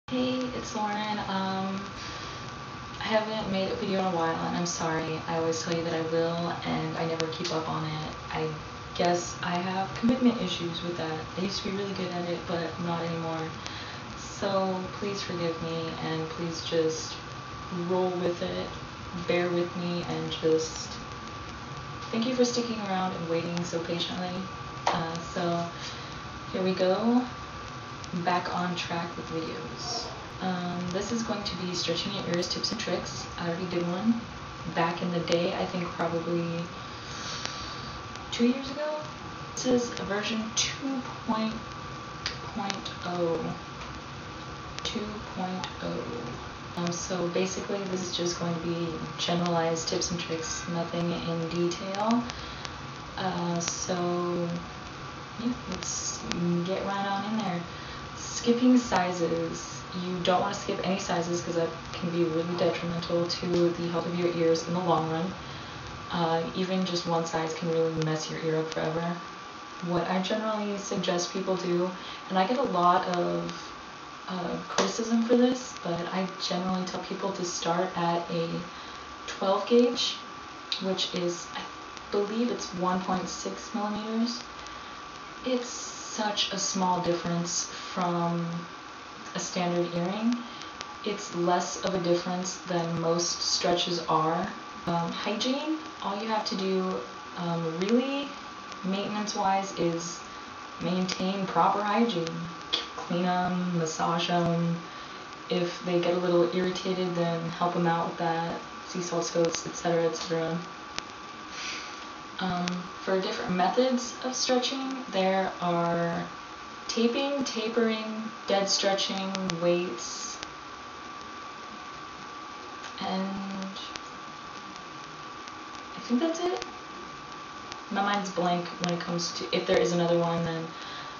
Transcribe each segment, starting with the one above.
Hey, it's Lauren. I haven't made a video in a while and I'm sorry. I always tell you that I will and I never keep up on it. I guess I have commitment issues with that. I used to be really good at it, but not anymore. So please forgive me and please just roll with it, bear with me, and just thank you for sticking around and waiting so patiently. So here we go. Back on track with videos. This is going to be stretching your ears tips and tricks. I already did one back in the day, I think probably 2 years ago. This is a version 2.0. 2.0. So basically this is just going to be generalized tips and tricks, nothing in detail. So yeah, let's get right on in there. Skipping sizes. You don't want to skip any sizes because that can be really detrimental to the health of your ears in the long run. Even just one size can really mess your ear up forever. What I generally suggest people do, and I get a lot of criticism for this, but I generally tell people to start at a 12 gauge, which is, I believe it's 1.6 millimeters. It's such a small difference from a standard earring. It's less of a difference than most stretches are. Hygiene, all you have to do really maintenance-wise is maintain proper hygiene. Clean them, massage them. If they get a little irritated, then help them out with that. Sea salt soaks, etc., etc. For different methods of stretching, there are taping, tapering, dead stretching, weights, and I think that's it. My mind's blank when it comes to, if there is another one, then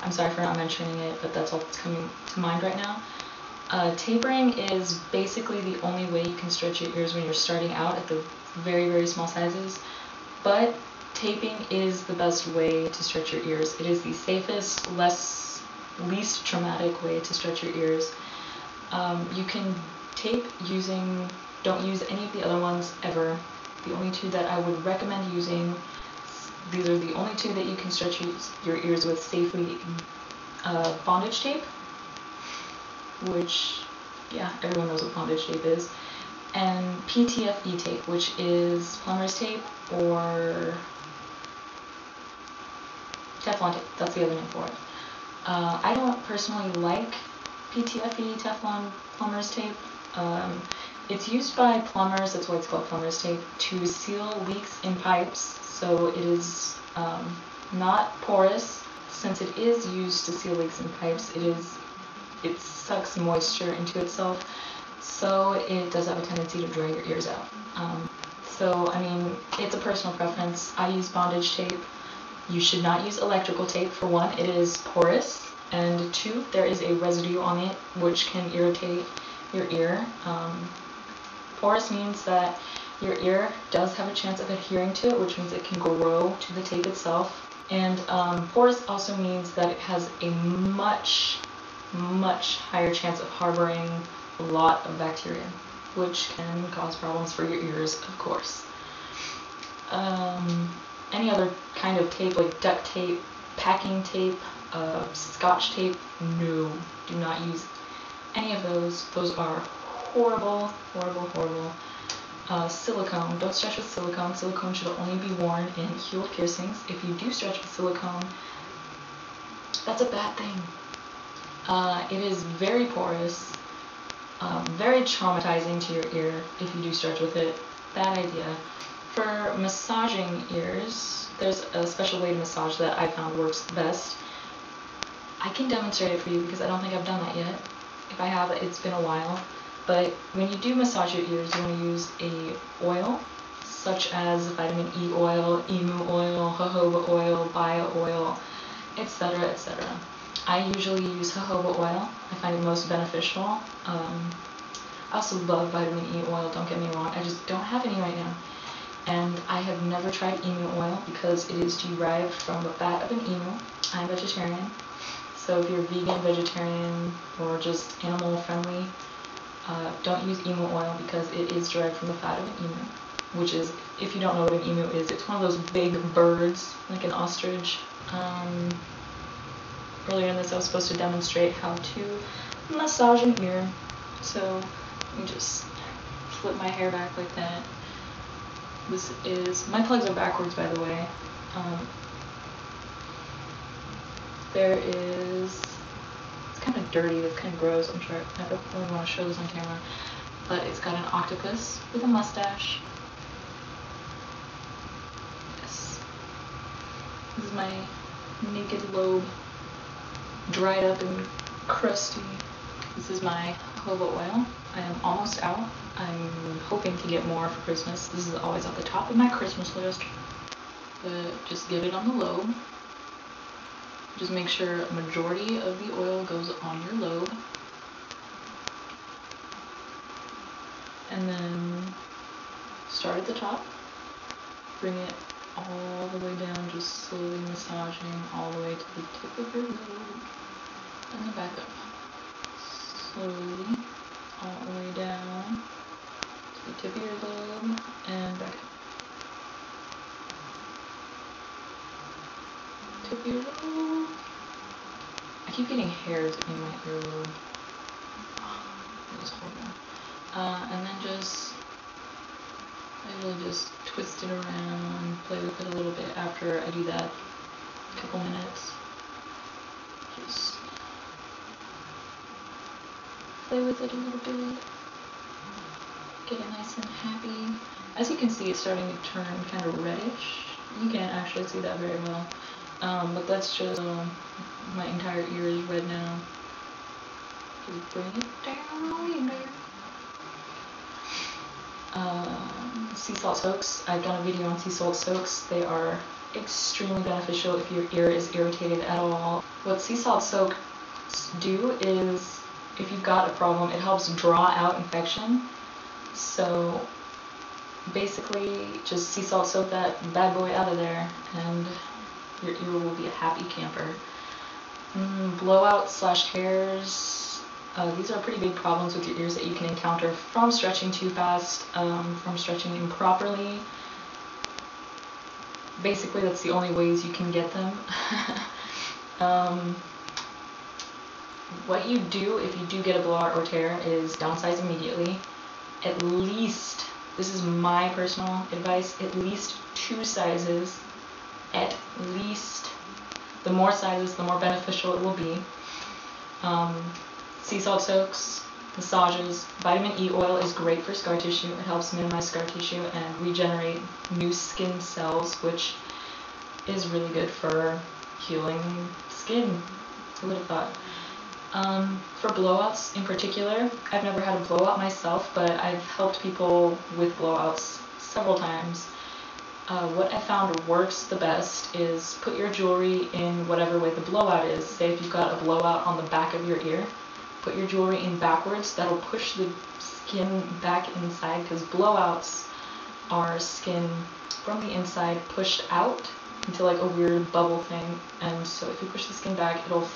I'm sorry for not mentioning it, but that's all that's coming to mind right now. Tapering is basically the only way you can stretch your ears when you're starting out at the very, very small sizes, but taping is the best way to stretch your ears. It is the safest, least traumatic way to stretch your ears. You can tape using, don't use any of the other ones ever. The only two that I would recommend using, these are the only two that you can stretch your ears with safely. Bondage tape, which, yeah, everyone knows what bondage tape is, and PTFE tape, which is plumber's tape or Teflon tape. That's the other name for it. I don't personally like PTFE, Teflon, plumber's tape. It's used by plumbers, that's why it's called plumber's tape, to seal leaks in pipes. So it is not porous. Since it is used to seal leaks in pipes, it sucks moisture into itself. So it does have a tendency to dry your ears out. So, I mean, it's a personal preference. I use bondage tape. You should not use electrical tape. For one, it is porous, and two, there is a residue on it which can irritate your ear. Porous means that your ear does have a chance of adhering to it, which means it can grow to the tape itself. And porous also means that it has a much, much higher chance of harboring a lot of bacteria, which can cause problems for your ears, of course. Any other kind of tape, like duct tape, packing tape, scotch tape, no, do not use any of those. Those are horrible, horrible, horrible. Silicone, don't stretch with silicone. Silicone should only be worn in healed piercings. If you do stretch with silicone, that's a bad thing. It is very porous, very traumatizing to your ear if you do stretch with it. Bad idea. For massaging ears, there's a special way to massage that I found works best. I can demonstrate it for you because I don't think I've done that yet. If I have, it's been a while. But when you do massage your ears, you want to use a oil, such as vitamin E oil, emu oil, jojoba oil, bio oil, etc., etc. I usually use jojoba oil. I find it most beneficial. I also love vitamin E oil, don't get me wrong. I just don't have any right now. And I have never tried emu oil because it is derived from the fat of an emu. I'm vegetarian. So if you're vegan, vegetarian, or just animal friendly, don't use emu oil because it is derived from the fat of an emu, which is, if you don't know what an emu is, it's one of those big birds, like an ostrich. Earlier in this I was supposed to demonstrate how to massage an ear. So let me just flip my hair back like that. This is, my plugs are backwards by the way. There is, it's kind of dirty, it's kind of gross, I'm sure I don't really want to show this on camera, but it's got an octopus with a mustache. Yes. This is my naked lobe, dried up and crusty. This is my jojoba oil. I am almost out. I'm hoping to get more for Christmas. This is always at the top of my Christmas list. But just get it on the lobe. Just make sure a majority of the oil goes on your lobe. And then start at the top. Bring it all the way down, just slowly massaging all the way to the tip of your lobe. And then back up. Slowly, all the way down to the tip of your lobe and back up. Tip of your lobe. I keep getting hairs in my earlobe. It was horrible. And then just, I really just twist it around, play with it a little bit after I do that. A couple minutes. Just play with it a little bit. Get it nice and happy. As you can see, it's starting to turn kind of reddish. You can't actually see that very well. But that's just, my entire ear is red now. Just bring it down in there. Sea salt soaks. I've done a video on sea salt soaks. They are extremely beneficial if your ear is irritated at all. What sea salt soaks do is, if you've got a problem, it helps draw out infection. So basically just sea salt soak that bad boy out of there and your ear will be a happy camper. Blowout/tears. These are pretty big problems with your ears that you can encounter from stretching too fast, from stretching improperly. Basically, that's the only ways you can get them. What you do if you do get a blowout or tear is downsize immediately. At least, this is my personal advice, at least 2 sizes. At least. The more sizes, the more beneficial it will be. Sea salt soaks, massages, vitamin E oil is great for scar tissue. It helps minimize scar tissue and regenerate new skin cells, which is really good for healing skin. Who would have thought? For blowouts in particular, I've never had a blowout myself, but I've helped people with blowouts several times. What I found works the best is put your jewelry in whatever way the blowout is. Say if you've got a blowout on the back of your ear, put your jewelry in backwards. That'll push the skin back inside, because blowouts are skin from the inside pushed out into like a weird bubble thing. And so if you push the skin back, it'll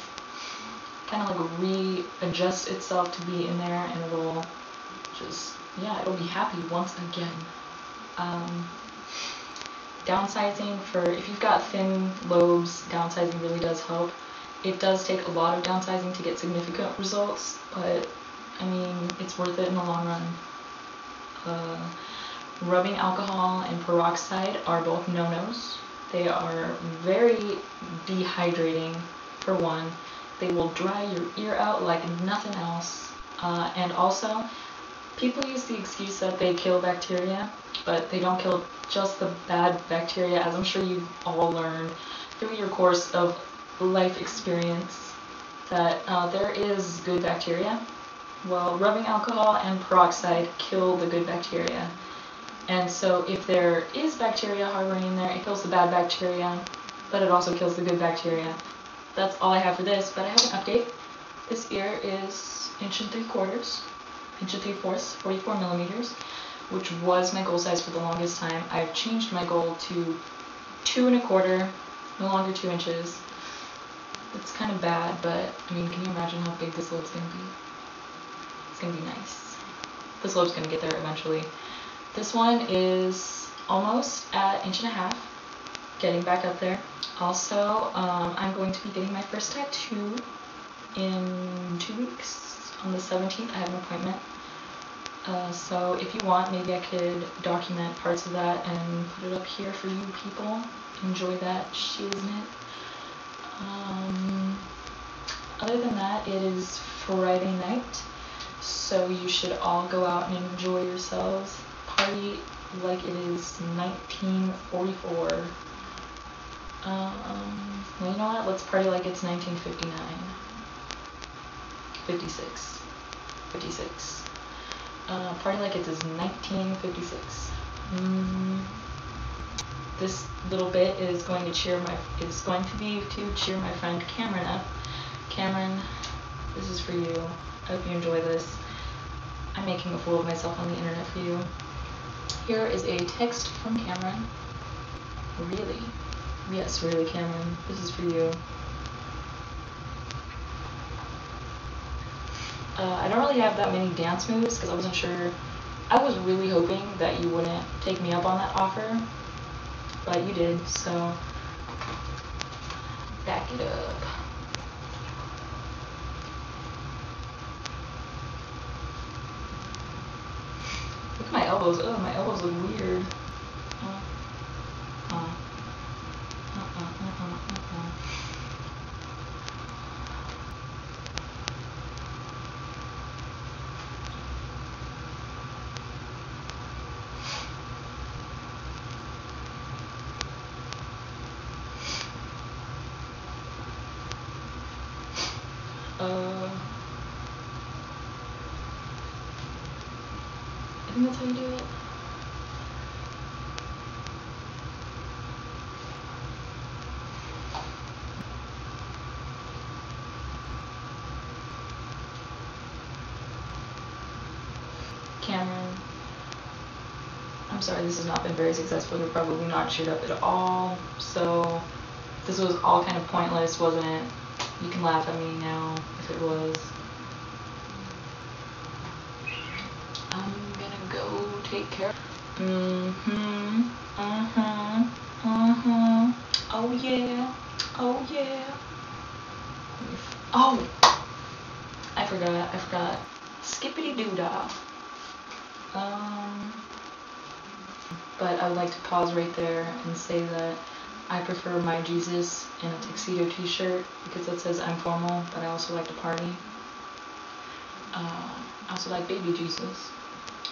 kind of like readjust itself to be in there, and it'll just, yeah, it'll be happy once again. Downsizing, for if you've got thin lobes, downsizing really does help. It does take a lot of downsizing to get significant results, but I mean, it's worth it in the long run. Rubbing alcohol and peroxide are both no-nos. They are very dehydrating, for one. They will dry your ear out like nothing else. And also, people use the excuse that they kill bacteria, but they don't kill just the bad bacteria, as I'm sure you've all learned through your course of life experience, that there is good bacteria. Well, rubbing alcohol and peroxide kill the good bacteria. And so if there is bacteria harboring in there, it kills the bad bacteria, but it also kills the good bacteria. That's all I have for this, but I have an update. This ear is 1 3/4 inches, 1 3/4, 44 millimeters, which was my goal size for the longest time. I've changed my goal to 2 1/4, no longer 2 inches. It's kind of bad, but I mean, can you imagine how big this lobe's gonna be? It's gonna be nice. This lobe's gonna get there eventually. This one is almost at 1.5 inches, getting back up there. Also, I'm going to be getting my first tattoo in 2 weeks. On the 17th, I have an appointment. So if you want, maybe I could document parts of that and put it up here for you people. Enjoy that shiznit. Other than that, it is Friday night, so you should all go out and enjoy yourselves. Party like it is 1944. Well, you know what? Let's party like it's 1959. 56. Party like it is 1956. This little bit is going to cheer my friend Cameron up. Cameron, this is for you. I hope you enjoy this. I'm making a fool of myself on the internet for you. Here is a text from Cameron. Really? Yes, really, Cameron. This is for you. I don't really have that many dance moves because I wasn't sure. I was really hoping that you wouldn't take me up on that offer, but you did, so back it up. Look at my elbows. Oh, my elbows look weird. I think that's how you do it. Cameron, I'm sorry this has not been very successful. You're probably not cheered up at all, so this was all kind of pointless, wasn't it? You can laugh at me now if it was. I'm gonna go take care. Oh yeah. Oh yeah. Oh! I forgot. Skippity doo dah. But I would like to pause right there and say that I prefer my Jesus in a tuxedo t-shirt because it says I'm formal, but I also like to party. I also like baby Jesus.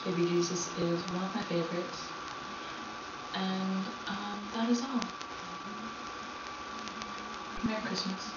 Baby Jesus is one of my favorites. And that is all. Merry Christmas.